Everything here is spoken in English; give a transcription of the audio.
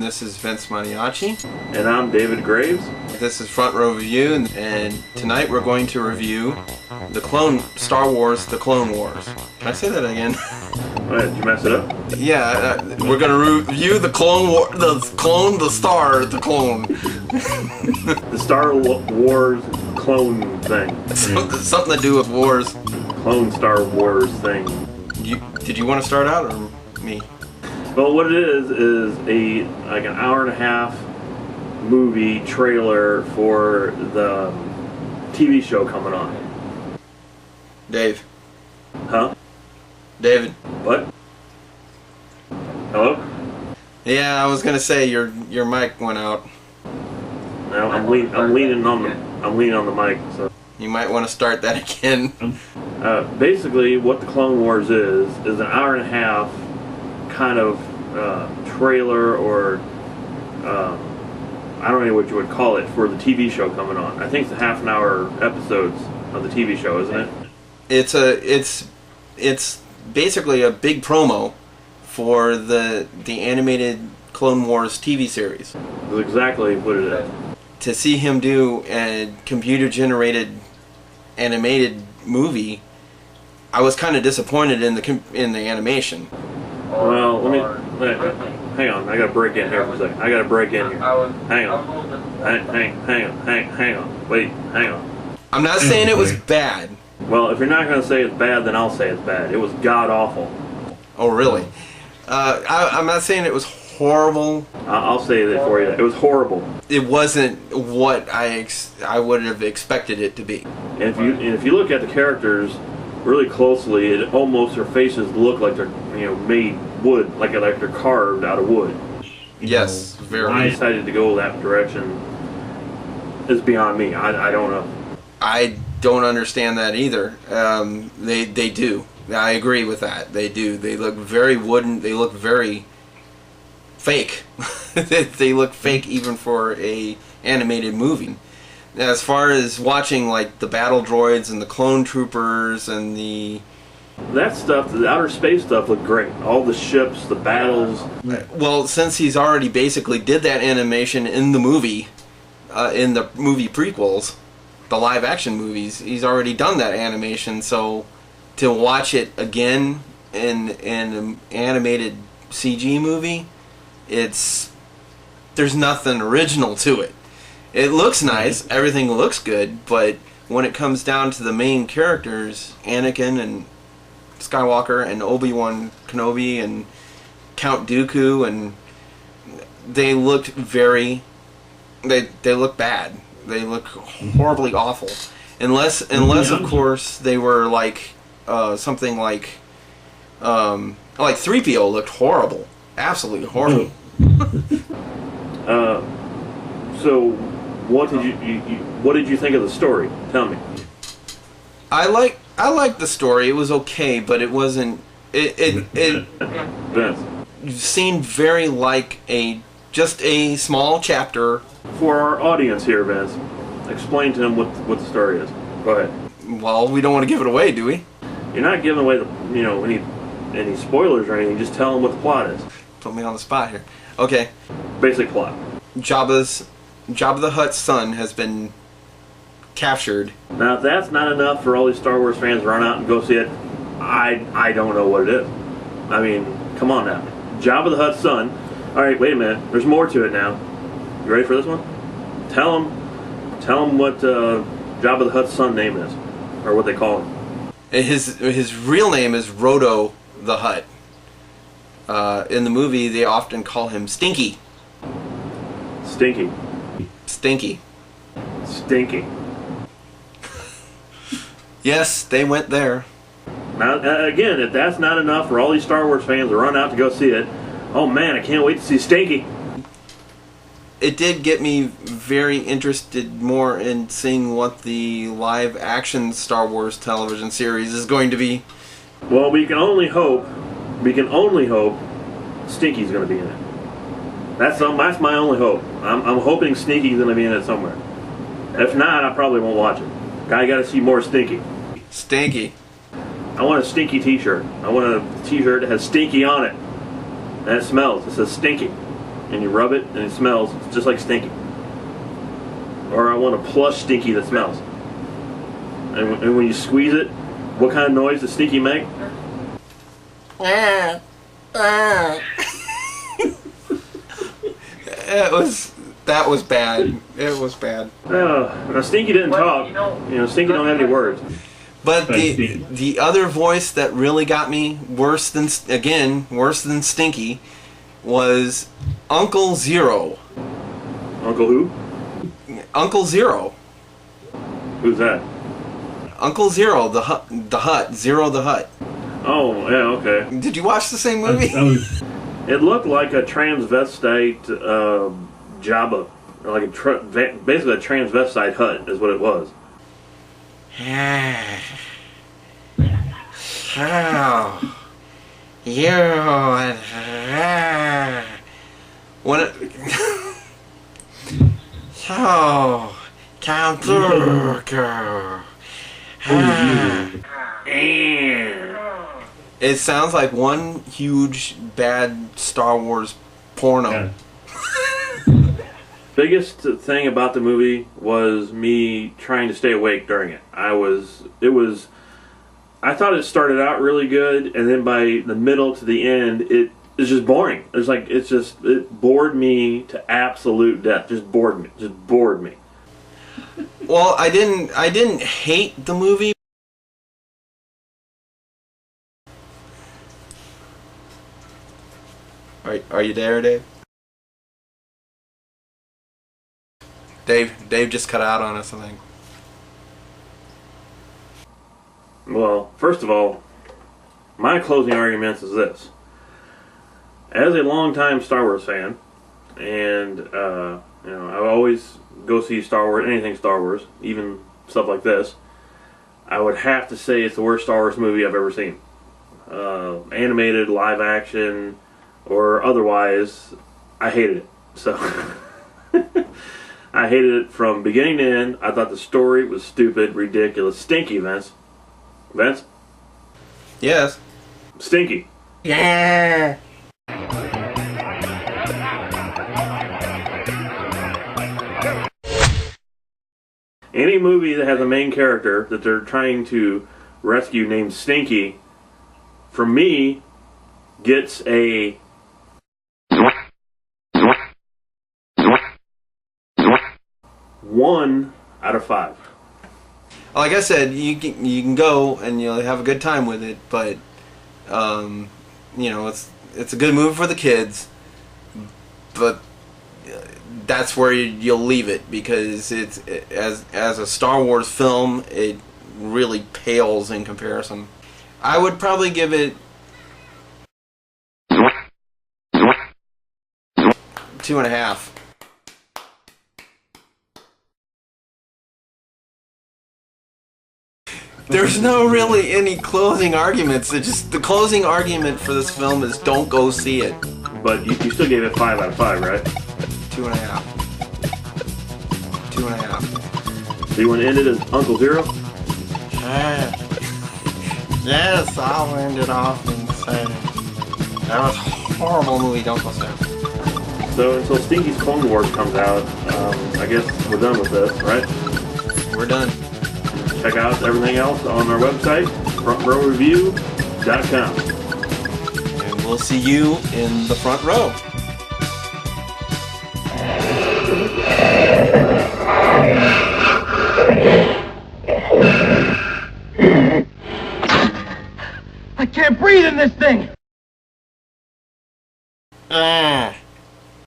This is Vince Maniaci. And I'm David Graves. This is Front Row Review, and tonight we're going to review Star Wars, The Clone Wars. Can I say that again? What, did you mess it up? Yeah, we're going to review the Clone War, the clone. The Star Wars clone thing. Something to do with wars. Clone Star Wars thing. Did you want to start out, or me? Well, what it is like an hour and a half movie trailer for the TV show coming on. Dave. Huh? David. What? Hello? Yeah, I was gonna say your mic went out. No, I'm leaning on the mic. So You might want to start that again. basically, what the Clone Wars is an hour and a half kind of trailer, or I don't know what you would call it, for the TV show coming on. I think it's a half an hour episodes of the TV show, isn't it? It's basically a big promo for the animated Clone Wars TV series. That's exactly what it is. To see him do a computer-generated animated movie, I was kind of disappointed in the animation. Well, hang on. I gotta break in here for a second. Hang on. Wait, hang on. I'm not saying it was bad. Well, if you're not gonna say it's bad, then I'll say it's bad. It was god awful. Oh, really? I'm not saying it was horrible. I'll say that for you. It was horrible. It wasn't what I would have expected it to be. And if you look at the characters really closely, it almost, their faces look like they're made wood, like they're carved out of wood. Yes, very. I decided to go that direction is beyond me. I don't know. I don't understand that either. They do. I agree with that. They do. They look very wooden. They look very fake. They look fake even for a animated movie. As far as watching like the battle droids and the clone troopers and that stuff, the outer space stuff looked great. All the ships, the battles. Well, since he's already basically did that animation in the movie prequels, the live action movies, he's already done that animation. So to watch it again in an animated CG movie, there's nothing original to it. It looks nice, everything looks good, but when it comes down to the main characters, Anakin and Skywalker and Obi-Wan Kenobi and Count Dooku, and they looked they look bad. They look horribly awful. Unless of course they were like something like 3PO looked horrible. Absolutely horrible. So what did you think of the story? Tell me. I liked the story. It was okay, but it wasn't. It seemed very like just a small chapter. For our audience here, Vince, explain to them what the story is. Go ahead. Well, we don't want to give it away, do we? You're not giving away any spoilers or anything. Just tell them what the plot is. Put me on the spot here. Okay. Basic plot. Jabba the Hutt's son has been captured. Now, if that's not enough for all these Star Wars fans to run out and go see it, I don't know what it is. I mean, come on now. Jabba the Hutt's son. All right, wait a minute. There's more to it now. You ready for this one? Tell them what Jabba the Hutt's son name is, or what they call him. His real name is Rodo the Hutt. In the movie, they often call him Stinky. Stinky. Stinky. Stinky. Yes, they went there. Now, again, if that's not enough for all these Star Wars fans to run out to go see it, oh man, I can't wait to see Stinky. It did get me very interested more in seeing what the live action Star Wars television series is going to be. Well, we can only hope Stinky's going to be in it. That's my only hope. I'm hoping Stinky's going to be in it somewhere. If not, I probably won't watch it. I got to see more Stinky. Stinky. I want a Stinky t-shirt. I want a t-shirt that has Stinky on it. And it smells. It says Stinky. and you rub it and it smells just like Stinky. Or I want a plush Stinky that smells. And when you squeeze it, what kind of noise does Stinky make? That was bad. It was bad. Now Stinky didn't talk. Stinky don't have any words. But the other voice that really got me worse than Stinky was Uncle Zero. Uncle who? Uncle Zero. Who's that? Uncle Zero, the Hut, Zero the Hut. Oh, yeah, okay. Did you watch the same movie? It looked like a transvestite Jabba, like basically a transvestite hut is what it was. Oh, you when it Count Dooku. It sounds like one huge bad Star Wars porno. Yeah. Biggest thing about the movie was me trying to stay awake during it. I thought it started out really good, and then by the middle to the end, it is just boring. It bored me to absolute death. Just bored me. Well, I didn't hate the movie. Are you there, Dave? Dave just cut out on us, I think. Well, first of all, my closing arguments is this. As a longtime Star Wars fan, and I always go see Star Wars, anything Star Wars, even stuff like this, I would have to say it's the worst Star Wars movie I've ever seen. Animated, live action, or otherwise, I hated it. So, I hated it from beginning to end. I thought the story was stupid, ridiculous, stinky, Vince. Vince? Yes. Stinky. Yeah. Any movie that has a main character that they're trying to rescue named Stinky, for me, gets a 1 out of 5. Like I said, you can go and you'll have a good time with it, but it's a good movie for the kids, but that's where you'll leave it, because as a Star Wars film, it really pales in comparison. I would probably give it 2.5. There's no really any closing arguments. The closing argument for this film is don't go see it. But you still gave it 5 out of 5, right? 2.5. 2.5. So you want to end it as Uncle Zero? Yes, I'll end it off and say that was a horrible movie. Don't go see it. So until Stinky's Clone Wars comes out, I guess we're done with this, right? We're done. Check out everything else on our website, frontrowreview.com. And we'll see you in the front row. I can't breathe in this thing! Ah.